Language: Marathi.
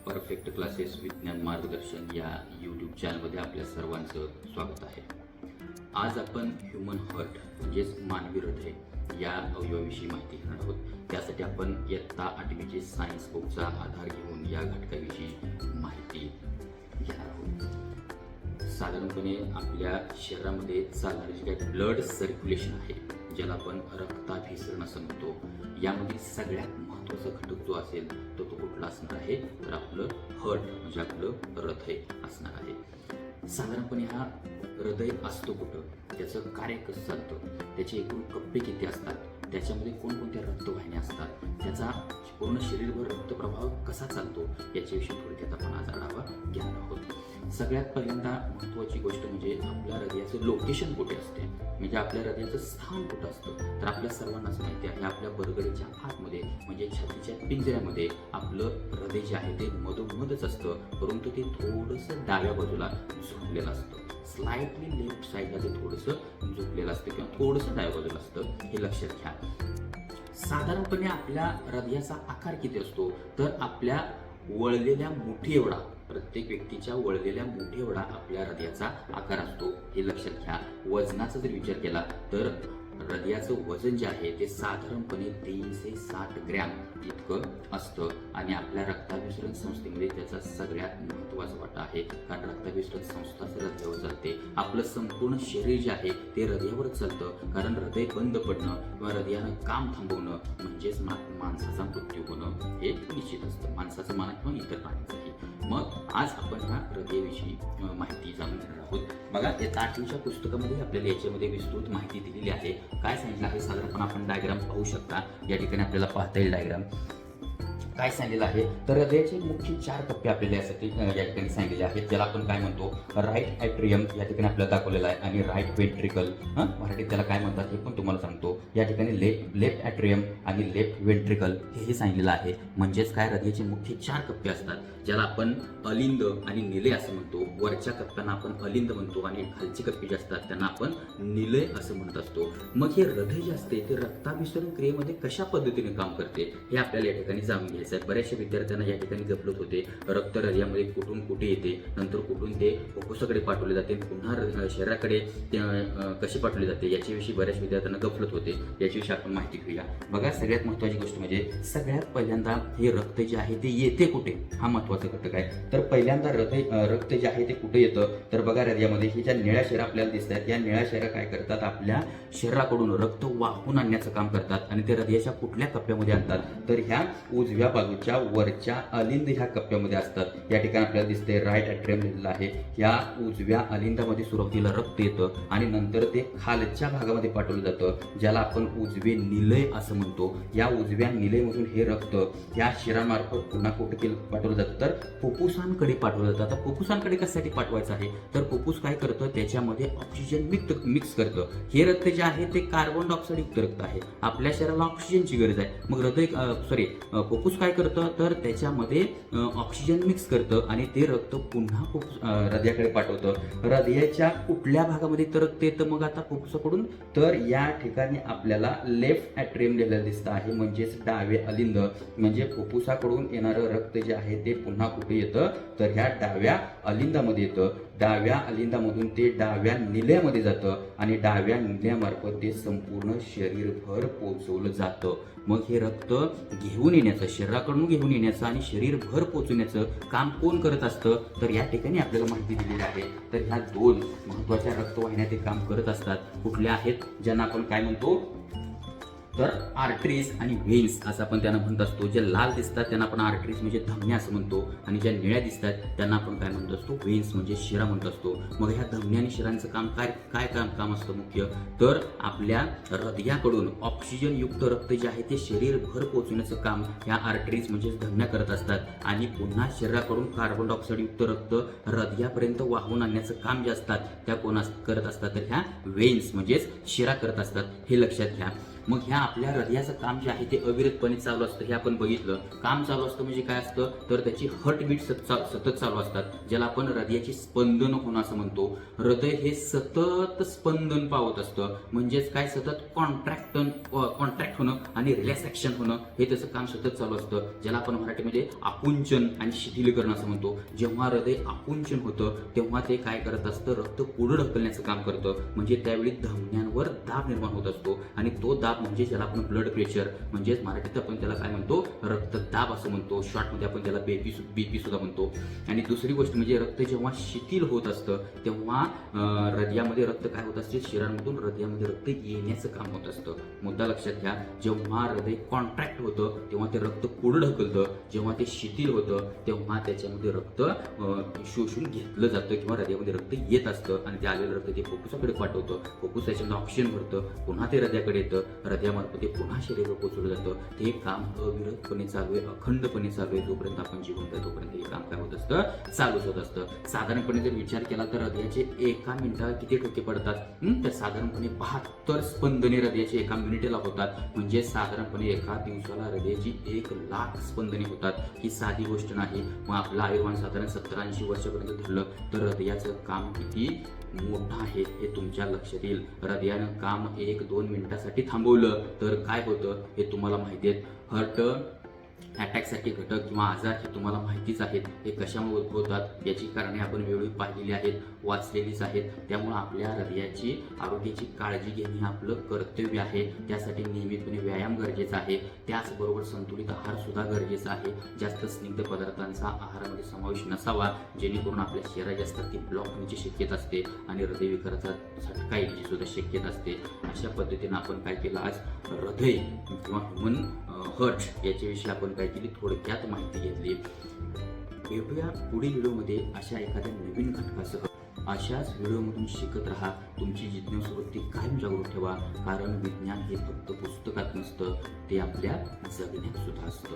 परफेक्ट क्लासेस विज्ञान मार्गदर्शन या यूट्यूब चॅनलमध्ये आपल्या सर्वांचं स्वागत आहे. आज आपण ह्युमन हार्ट म्हणजेच मानवी हृदय या अवयवाविषयी माहिती घेणार आहोत. त्यासाठी आपण इयत्ता 8वीचे सायन्स बुकचा आधार घेऊन या घटकाविषयी माहिती घेणार आहोत. साधारणपणे आपल्या शरीरामध्ये चालणारे जे काही ब्लड सर्क्युलेशन आहे, ज्याला आपण रक्ताभिसरण असं म्हणतो, यामध्ये सगळ्यात महत्त्वाचा घटक जो असेल तो कुठला असणार आहे, तर आपलं हार्ट म्हणजे आपलं हृदय असणार आहे. साधारणपणे हा हृदय असतो कुठं, त्याचं कार्य कसं चालतं, त्याचे एकूण कप्पे किती असतात, त्याच्यामध्ये कोणकोणत्या रक्तवाहिन्या असतात, त्याचा पूर्ण शरीरभर रक्तप्रवाह कसा चालतो, याच्याविषयी थोडक्यात आपण आज आढावा घेणार आहोत. सगळ्यात पहिल्यांदा महत्त्वाची गोष्ट म्हणजे आपल्या हृदयाचं लोकेशन कुठे असते, म्हणजे आपल्या हृदयाचं स्थान कुठं असतं. तर आपल्या सर्वांनाच माहिती आहे, आपल्या बरगडीच्या आतमध्ये म्हणजे छातीच्या पिंजऱ्यामध्ये आपलं हृदय जे आहे ते मधोमधच असतं, परंतु ते थोडंसं डाव्या बाजूला झुकलेलं असतं. स्लाइटली लेफ्ट साईडला ते थोडंसं झुकलेलं असतं किंवा थोडंसं डाव्या बाजूला असतं, हे लक्षात घ्या. साधारणपणे आपल्या हृदयाचा आकार किती असतो, तर आपल्या वळलेल्या मुठी एवढा, प्रत्येक व्यक्तीच्या वळलेल्या मुठी एवढा आपल्या हृदयाचा आकार असतो, हे लक्षात घ्या. वजनाचा जर विचार केला तर हृदयाचं वजन जे आहे ते साधारणपणे 360 ग्रॅम इतकं असतं आणि आपल्या रक्ताभिसरण संस्थेमध्ये त्याचा सगळ्यात महत्त्वाचा वाटा आहे, कारण रक्ताभिसरण संस्थाच हृदयावर चालते. आपलं संपूर्ण शरीर जे आहे ते हृदयावरच चालतं, कारण हृदय बंद पडणं किंवा हृदयानं काम थांबवणं म्हणजेच माणसाचा मृत्यू होणं हे निश्चित असतं, माणसाचं म्हणा किंवा इतर प्राण्यांचंही. मग आज आपण ह्या हृदयाविषयी माहिती जाणून घेणार आहोत. बघा, या 8वीच्या पुस्तकामध्ये आपल्याला याच्यामध्ये विस्तृत माहिती दिलेली आहे. काय सांगितलं आहे, साधारणपणे आपण डायग्राम पाहू शकता. या ठिकाणी आपल्याला पाहता येईल डायग्राम काय सांगितलेलं आहे. तर हृदयाचे मुख्य 4 कप्पे आपल्याला यासाठी या ठिकाणी सांगितलेले आहेत, ज्याला आपण काय म्हणतो, राईट ॲट्रियम या ठिकाणी आपल्याला दाखवलेला आहे आणि राईट वेंट्रिकल, मराठीत त्याला काय म्हणतात हे पण तुम्हाला सांगतो. या ठिकाणी लेफ्ट ॲट्रियम आणि लेफ्ट वेंट्रिकल हे सांगितलेलं आहे. म्हणजेच काय, हृदयाचे मुख्य 4 कप्पे असतात, ज्याला आपण अलिंद आणि निलय असं म्हणतो. वरच्या कप्प्यांना आपण अलिंद म्हणतो आणि खालचे कप्पे जे असतात त्यांना आपण निलय असं म्हणत असतो. मग हे हृदय जे असते ते रक्ताभिसरण क्रियेमध्ये कशा पद्धतीने काम करते हे आपल्याला या ठिकाणी जाणून घ्यायचं आहे. बऱ्याचशा विद्यार्थ्यांना या ठिकाणी गफलत होते, रक्त हृदयामध्ये कुठून कुठे येते, नंतर कुठून ते फुफ्फुसाकडे पाठवले जाते, पुन्हा शरीराकडे कशी पाठवली जाते, याच्याविषयी बऱ्याच विद्यार्थ्यांना गफलत होते. याच्याविषयी आपण माहिती घेऊया. बघा, सगळ्यात महत्त्वाची गोष्ट म्हणजे सगळ्यात पहिल्यांदा हे रक्त जे आहे ते येते कुठे, हा महत्त्वाचा घटक आहे. तर पहिल्यांदा रक्त जे आहे ते कुठे येतं, तर बघा हृदयामध्ये ही ज्या निळ्या शेरा आपल्याला दिसत आहेत, या निळ्या शेरा काय करतात, आपल्या शरीराकडून रक्त वाहून आणण्याचं काम करतात आणि ते हृदयाच्या कुठल्या कप्प्यामध्ये आणतात, तर ह्या उजव्या बाजूच्या वरच्या अलिंद ह्या कप्प्यामध्ये असतात. या ठिकाणी आपल्याला दिसते राईट ॲट्रियम लिहिलेलं आहे. या उजव्या अलिंदामध्ये सुरुवातीला रक्त येतं आणि नंतर ते खालच्या भागामध्ये पाठवलं जातं, ज्याला आपण उजवे निलय असं म्हणतो. या उजव्या निलयमधून हे रक्त या शिरामार्फत पुन्हा कुठे पाठवलं जातं, तर फुफ्फुसांकडे पाठवलं जातं. आता फुफ्फुसांकडे कशासाठी पाठवायचं आहे, तर फुफ्फुस काय करतं, त्याच्यामध्ये ऑक्सिजन मिक्स करतं. हे रक्त जे आहे ते कार्बन डायऑक्साईड युक्त रक्त आहे, आपल्या शरीराला ऑक्सिजनची गरज आहे. मग फुफ्फुस काय करतं, तर त्याच्यामध्ये ऑक्सिजन मिक्स करतं आणि ते रक्त पुन्हा हृदयाकडे पाठवतं. हृदयाच्या कुठल्या भागामध्ये तर रक्त येतं मग आता फुफ्फुसाकडून, तर या ठिकाणी आपल्याला लेफ्ट ॲट्रियम लिहिलेलं दिसतं आहे, म्हणजेच डावे अलिंद. म्हणजे फुफ्फुसाकडून येणारं रक्त जे आहे ते पुन्हा कुठे येतं, तर ह्या डाव्या अलिंदामध्ये येतं. डाव्या अलिंदामधून ते डाव्या निलयामध्ये जातं आणि डाव्या निलयामार्फत ते संपूर्ण शरीरभर पोचवलं जातं. मग हे रक्त घेऊन येण्याचं, शरीराकडून घेऊन येण्याचं आणि शरीरभर पोचवण्याचं काम कोण करत असतं, तर या ठिकाणी आपल्याला माहिती दिलेली आहे. तर ह्या 2 महत्त्वाच्या रक्तवाहिन्या ते काम करत असतात. कुठल्या आहेत, ज्यांना आपण काय म्हणतो, तर आर्टरीज आणि व्हेन्स असं आपण त्यांना म्हणत असतो. ज्या लाल दिसतात त्यांना आपण आर्टरीज म्हणजे धमन्या असं म्हणतो आणि ज्या निळ्या दिसतात त्यांना आपण काय म्हणत असतो, व्हेन्स म्हणजे शिरा म्हणत असतो. मग ह्या धमन्या आणि शिरांचं काम काय काम असतं मुख्य, तर आपल्या हृदयाकडून ऑक्सिजन युक्त रक्त जे आहे ते शरीरभर पोहोचवण्याचं काम ह्या आर्टरीज म्हणजे धमन्या करत असतात आणि पुन्हा शरीराकडून कार्बन डायऑक्साईड युक्त रक्त हृदयापर्यंत वाहून आणण्याचं काम जे असतात त्या कोण करत असतात, तर ह्या व्हेन्स म्हणजेच शिरा करत असतात, हे लक्षात घ्या. मग ह्या आपल्या हृदयाचं काम जे आहे ते अविरतपणे चालू असतं. हे आपण बघितलं. काम चालू असतं म्हणजे काय असतं, तर त्याची हार्टबीट सतत चालू असतात, ज्याला आपण हृदयाची स्पंदन होणं असं म्हणतो. हृदय हे सतत स्पंदन पावत असतं, म्हणजेच काय, सतत कॉन्ट्रॅक्ट होणं आणि रिलॅक्सेशन होणं, हे त्याचं काम सतत चालू असतं, ज्याला आपण मराठीमध्ये आकुंचन आणि शिथिलीकरण असं म्हणतो. जेव्हा हृदय आकुंचन होतं तेव्हा ते काय करत असतं, रक्त पुढे ढकलण्याचं काम करतं. म्हणजे त्यावेळी धमन्यांवर दाब निर्माण होत असतो आणि तो दाब म्हणजे ज्याला आपण ब्लड प्रेशर, म्हणजेच मराठीत आपण त्याला काय म्हणतो, रक्तदाब असं म्हणतो. शॉर्टमध्ये आपण त्याला बीपी सुद्धा म्हणतो. आणि दुसरी गोष्ट म्हणजे रक्त जेव्हा शिथिल होत असतं तेव्हा हृदयामध्ये रक्त काय होत असते, शिरांमधून हृदयामध्ये रक्त येण्याचं काम होत असतं. मुद्दा लक्षात घ्या, जेव्हा हृदय कॉन्ट्रॅक्ट होतं तेव्हा ते रक्त पुढे ढकलतं, जेव्हा ते शिथिल होतं तेव्हा त्याच्यामध्ये रक्त शोषून घेतलं जातं किंवा हृदयामध्ये रक्त येत असतं आणि ते आलेलं रक्त ते फुफ्फुसाकडे पाठवतं. फुफ्फुस त्याच्यामध्ये ऑक्सिजन भरतं, पुन्हा ते हृदयाकडे येतं, हृदयामार्फत ते पुन्हा शरीरावर पोहोचवलं जातं. हे काम अविरतपणे चालू आहे, अखंडपणे चालू आहे. जोपर्यंत आपण जिवंत आहे तोपर्यंत हे काम काय होत असतं, चालूच होत असतं. साधारणपणे जर विचार केला तर हृदयाचे एका मिनिटाला किती ठोके पडतात, तर साधारणपणे 72 स्पंदने हृदयाची एका मिनिटाला होतात. म्हणजे साधारणपणे एका दिवसाला हृदयाची 1,00,000 स्पंदने होतात. ही साधी गोष्ट नाही. मग आपलं आयुर्मान साधारण 70-80 वर्षापर्यंत धरलं तर हृदयाचं काम किती मोठं आहे हे तुमच्या लक्षात येईल. हृदयानं काम 1-2 मिनिटासाठी थांबवलं तर काय होतं हे तुम्हाला माहिती आहे. हार्ट अटॅकसारखे घटक किंवा आजार हे तुम्हाला माहितीच आहेत. हे कशामुळे उद्भवतात याची कारणे आपण वेळोवेळी पाहिलेली आहेत, वाचलेलीच आहेत. त्यामुळे आपल्या हृदयाची आरोग्याची काळजी घेणे आपलं कर्तव्य आहे. त्यासाठी नियमितपणे व्यायाम गरजेचा आहे. त्याचबरोबर संतुलित आहार सुद्धा गरजेचा आहे. जास्त स्निग्ध पदार्थांचा आहारामध्ये समावेश नसावा, जेणेकरून आपल्या शरीरात जास्त ती ब्लॉक होण्याची शक्यता असते आणि हृदयविकाराचा झटका येण्याची सुद्धा शक्यता असते. अशा पद्धतीनं आपण काय केलं, आज हृदय किंवा ह्युमन हार्ट याच्याविषयी आपण काय केली, थोडक्यात माहिती घेतली. भेटूया पुढील व्हिडिओमध्ये अशा एखाद्या नवीन घटकासह. अशाच व्हिडिओमधून शिकत राहा. तुमची जिज्ञासू वृत्ती कायम जागृत ठेवा, कारण विज्ञान हे फक्त पुस्तकात नसतं, ते आपल्या जगण्यात सुद्धा असतं.